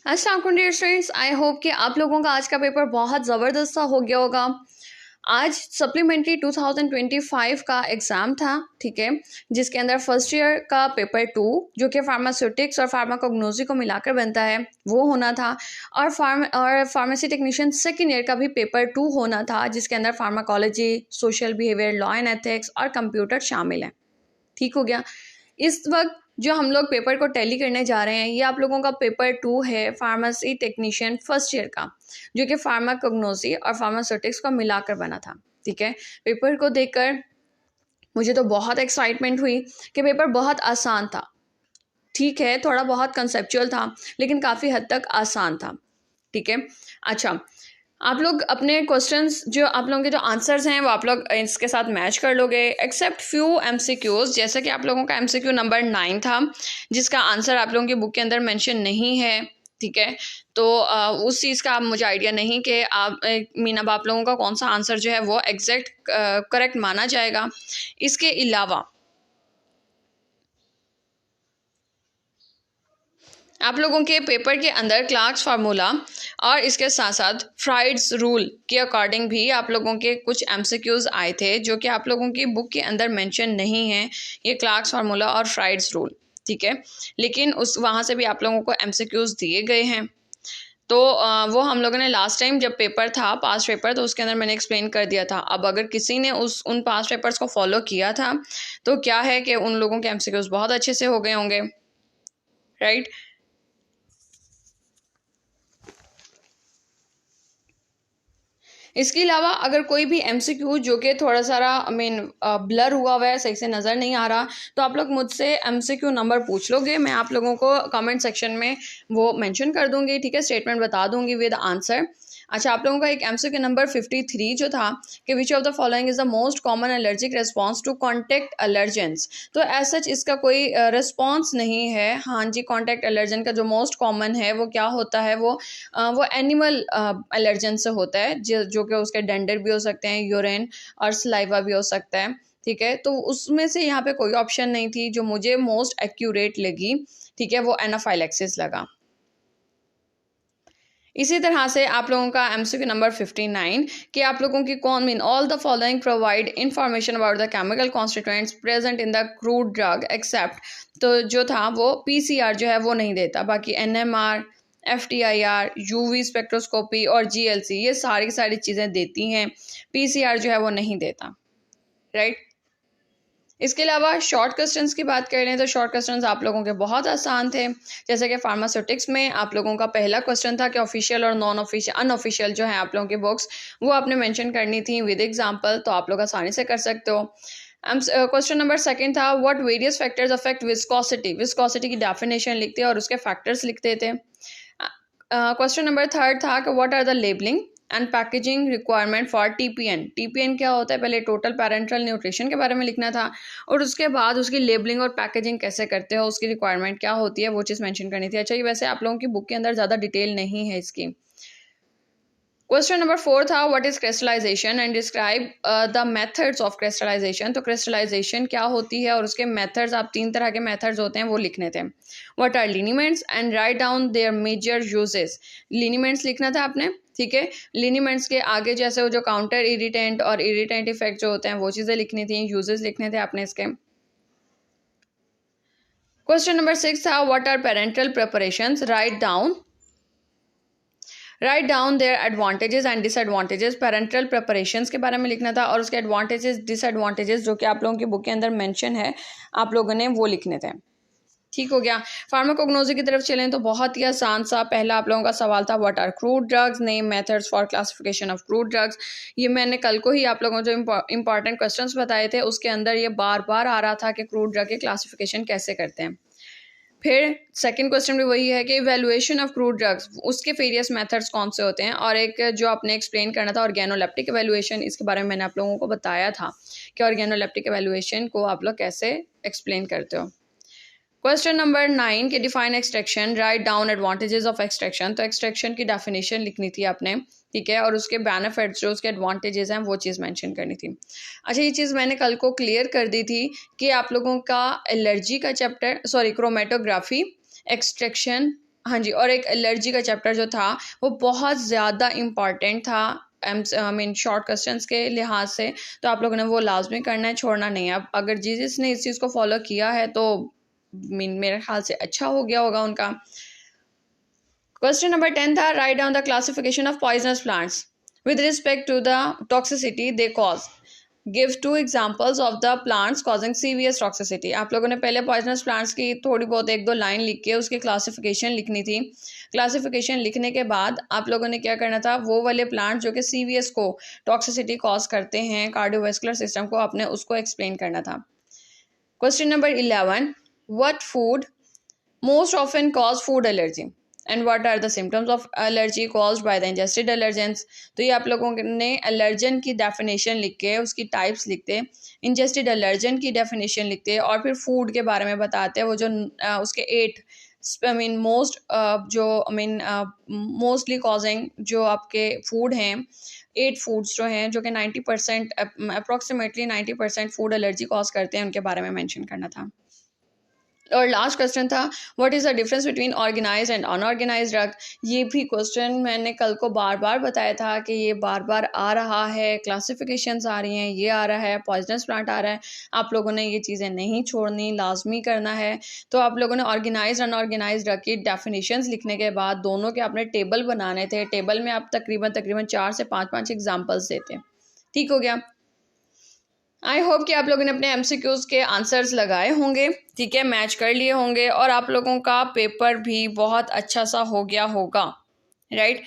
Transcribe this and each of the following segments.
अस्सलाम वालेकुम dear students, I hope कि आप लोगों का आज का पेपर बहुत ज़बरदस्त सा हो गया होगा। आज सप्लीमेंट्री 2025 का एग्ज़ाम था, ठीक है, जिसके अंदर फर्स्ट ईयर का पेपर 2 जो कि फार्मास्यूटिक्स और फार्माकोग्नोसी को मिलाकर बनता है वो होना था, और फार्मेसी टेक्नीशियन सेकेंड ईयर का भी पेपर 2 होना था, जिसके अंदर pharmacology, social behaviour, law and ethics और कंप्यूटर शामिल हैं। ठीक हो गया। इस वक्त जो हम लोग पेपर को टैली करने जा रहे हैं, ये आप लोगों का पेपर 2 है फार्मेसी टेक्नीशियन फर्स्ट ईयर का, जो कि फार्माकोग्नोसी और फार्मास्यूटिक्स को मिलाकर बना था। ठीक है, पेपर को देखकर मुझे तो बहुत एक्साइटमेंट हुई कि पेपर बहुत आसान था। ठीक है, थोड़ा बहुत कंसेप्चुअल था लेकिन काफ़ी हद तक आसान था। ठीक है, अच्छा, आप लोग अपने क्वेश्चंस जो आप लोगों के जो आंसर्स हैं वो आप लोग इसके साथ मैच कर लोगे, एक्सेप्ट फ्यू एमसीक्यूज। जैसे कि आप लोगों का एमसीक्यू नंबर 9 था, जिसका आंसर आप लोगों की बुक के अंदर मेंशन नहीं है। ठीक है, तो उस चीज़ का आप मुझे आइडिया नहीं कि आप अब आप लोगों का कौन सा आंसर जो है वो एग्जैक्ट करेक्ट माना जाएगा। इसके अलावा आप लोगों के पेपर के अंदर क्लार्क्स फार्मूला और इसके साथ साथ फ्राइड्स रूल के अकॉर्डिंग भी आप लोगों के कुछ एमसीक्यूज आए थे, जो कि आप लोगों की बुक के अंदर मेंशन नहीं है, ये क्लार्क्स फार्मूला और फ्राइड्स रूल। ठीक है, लेकिन उस वहाँ से भी आप लोगों को एमसीक्यूज दिए गए हैं। तो वो हम लोगों ने लास्ट टाइम जब पेपर था पास्ट पेपर, तो उसके अंदर मैंने एक्सप्लेन कर दिया था। अब अगर किसी ने उन पास्ट पेपर्स को फॉलो किया था तो क्या है कि उन लोगों के एमसीक्यूज बहुत अच्छे से हो गए होंगे, राइट। इसके अलावा अगर कोई भी एमसीक्यू जो कि थोड़ा सारा ब्लर हुआ है, सही से नज़र नहीं आ रहा, तो आप लोग मुझसे एमसीक्यू नंबर पूछ लोगे, मैं आप लोगों को कमेंट सेक्शन में वो मेंशन कर दूंगी। ठीक है, स्टेटमेंट बता दूंगी विद आंसर। अच्छा, आप लोगों का एक एमसीक्यू नंबर 53 जो था कि which of the following is the most common allergic response to contact allergens. तो एज सच इसका कोई रिस्पॉन्स नहीं है। हाँ जी, कॉन्टैक्ट एलर्जन का जो मोस्ट कॉमन है वो क्या होता है, वो एनिमल एलर्जन से होता है, जो कि उसके डेंडर भी हो सकते हैं, यूरिन और सलाइवा भी हो सकता है। ठीक है, तो उसमें से यहाँ पे कोई ऑप्शन नहीं थी जो मुझे मोस्ट एक्यूरेट लगी। ठीक है, वो एनाफाइलेक्सिस लगा। इसी तरह से आप लोगों का एमसीक्यू नंबर 59 कि आप लोगों की कौन mean all the following provide information about the chemical constituents present in the crude drug accept. तो जो था वो पीसीआर जो है वो नहीं देता, बाकी एनएमआर, एफटीआईआर, यूवी स्पेक्ट्रोस्कोपी और जीएलसी ये सारी की सारी चीज़ें देती हैं, पीसीआर जो है वो नहीं देता, राइट। इसके अलावा शॉर्ट क्वेश्चंस की बात कर लें तो शॉर्ट क्वेश्चंस आप लोगों के बहुत आसान थे। जैसे कि फार्मास्यूटिक्स में आप लोगों का पहला क्वेश्चन था कि ऑफिशियल और नॉन ऑफिशियल अनऑफिशियल जो है आप लोगों की बुक्स वो आपने मेंशन करनी थी विद एग्जांपल, तो आप लोग आसानी से कर सकते हो। क्वेश्चन नंबर सेकंड था what various factors affect viscosity. Viscosity की डेफिनेशन लिखते और उसके फैक्टर्स लिखते थे। क्वेश्चन नंबर थर्ड था कि what are the labelling and packaging requirement for TPN. TPN क्या होता है, पहले टोटल पैरेंटल न्यूट्रिशन के बारे में लिखना था, और उसके बाद उसकी लेबलिंग और पैकेजिंग कैसे करते हो, उसकी रिक्वायरमेंट क्या होती है, वो चीज़ मेंशन करनी थी। अच्छा, ये वैसे आप लोगों की बुक के अंदर ज़्यादा डिटेल नहीं है इसकी। क्वेश्चन नंबर 4 था what is crystallisation and describe the methods of crystallisation. तो क्रिस्टलाइजेशन क्या होती है और उसके मेथड्स, आप 3 तरह के मेथड्स होते हैं वो लिखने थे। What are liniments and write down their major uses. Liniments लिखना था आपने। ठीक है, लिनीमेंट्स के आगे जैसे वो जो काउंटर इरिटेंट और इरिटेंट इफेक्ट जो होते हैं वो चीज़ें लिखनी थी, यूजेस लिखने थे आपने इसके। क्वेश्चन नंबर 6 था what are parental preparations, write down their advantages and disadvantages. Parental preparations के बारे में लिखना था और उसके एडवांटेजेस डिसएडवांटेजेस जो कि आप लोगों की बुक के अंदर मेंशन है, आप लोगों ने वो लिखने थे। ठीक हो गया। फार्माकोग्नोसी की तरफ चलें तो बहुत ही आसान सा पहला आप लोगों का सवाल था what are crude drugs, name methods for classification of crude drugs. ये मैंने कल को ही आप लोगों को जो इंपॉर्टेंट क्वेश्चंस बताए थे उसके अंदर ये बार बार आ रहा था कि क्रूड ड्रग के क्लासिफिकेशन कैसे करते हैं। फिर सेकंड क्वेश्चन भी वही है कि इवैल्यूएशन ऑफ क्रूड ड्रग्स, उसके वेरियस मेथड्स कौन से होते हैं, और एक जो आपने एक्सप्लेन करना था ऑर्गेनोलेप्टिक इवैल्यूएशन, इसके बारे में मैंने आप लोगों को बताया था कि ऑर्गेनोलेप्टिक इवैल्यूएशन को आप लोग कैसे एक्सप्लेन करते हो। क्वेश्चन नंबर 9 के define extraction, write down advantages of extraction. तो एक्सट्रैक्शन की डेफिनेशन लिखनी थी आपने, ठीक है, और उसके बेनिफिट्स जो उसके एडवांटेजेस हैं वो चीज़ मेंशन करनी थी। अच्छा, ये चीज़ मैंने कल को क्लियर कर दी थी कि आप लोगों का एलर्जी का चैप्टर क्रोमेटोग्राफी, एक्सट्रैक्शन हाँ जी, और एक एलर्जी का चैप्टर जो था वो बहुत ज़्यादा इम्पॉर्टेंट था शॉर्ट क्वेश्चंस के लिहाज से, तो आप लोगों ने वो लाजमी करना है, छोड़ना नहीं है। अब अगर जिसने इस चीज़ को फॉलो किया है तो मेरे ख्याल से अच्छा हो गया होगा उनका। क्वेश्चन नंबर 10 था, write down the classification of poisonous plants with respect to the toxicity they cause, give 2 examples of the plants causing सीवियस टॉक्सिसिटी। आप लोगों ने पहले पॉइजनस प्लांट्स की थोड़ी बहुत 1-2 लाइन लिख के उसकी क्लासिफिकेशन लिखनी थी। क्लासिफिकेशन लिखने के बाद आप लोगों ने क्या करना था, वो वाले प्लांट जो कि सीवियस को टॉक्सिसिटी कॉज करते हैं कार्डियोवास्कुलर सिस्टम को, आपने उसको एक्सप्लेन करना था। Question number 11, what food most often cause food allergy and what are the symptoms of allergy caused by the ingested allergens. तो ये आप लोगों ने एलर्जन की डेफिनेशन लिख के उसकी टाइप्स लिखते, इंजेस्टेड एलर्जन की डेफिनेशन लिखते और फिर फूड के बारे में बताते हैं, वो जो उसके 8 मोस्टली कॉजिंग जो आपके फूड हैं, 8 फूड्स जो हैं जो कि 90% अप्रॉक्सीमेटली 90% फूड एलर्जी कॉज करते हैं, उनके बारे में मेंशन करना था। और लास्ट क्वेश्चन था, what is the difference between organize and unorganize drug. ये भी क्वेश्चन मैंने कल को बार बार बताया था कि ये बार बार आ रहा है, क्लासिफिकेशंस आ रही हैं, ये आ रहा है, पॉइजनस प्लांट आ रहा है। आप लोगों ने ये चीज़ें नहीं छोड़नी, लाजमी करना है। तो आप लोगों ने ऑर्गेनाइज अनऑर्गेनाइज ड्रग की डेफिनेशंस लिखने के बाद दोनों के आपने टेबल बनाने थे। टेबल में आप तकरीबन 4 से 5 एग्जाम्पल्स देते। ठीक हो गया। आई होप कि आप लोगों ने अपने एमसीक्यूज़ के आंसर्स लगाए होंगे, ठीक है, मैच कर लिए होंगे और आप लोगों का पेपर भी बहुत अच्छा सा हो गया होगा, राइट।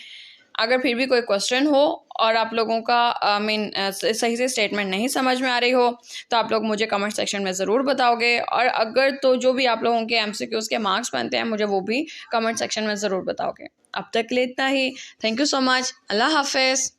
अगर फिर भी कोई क्वेश्चन हो और आप लोगों का सही से स्टेटमेंट नहीं समझ में आ रही हो तो आप लोग मुझे कमेंट सेक्शन में ज़रूर बताओगे, और अगर तो जो भी आप लोगों के एमसीक्यूज़ के मार्क्स बनते हैं मुझे वो भी कमेंट सेक्शन में ज़रूर बताओगे। अब तक के लिए इतना ही। Thank you so much. अल्लाह हाफिज़।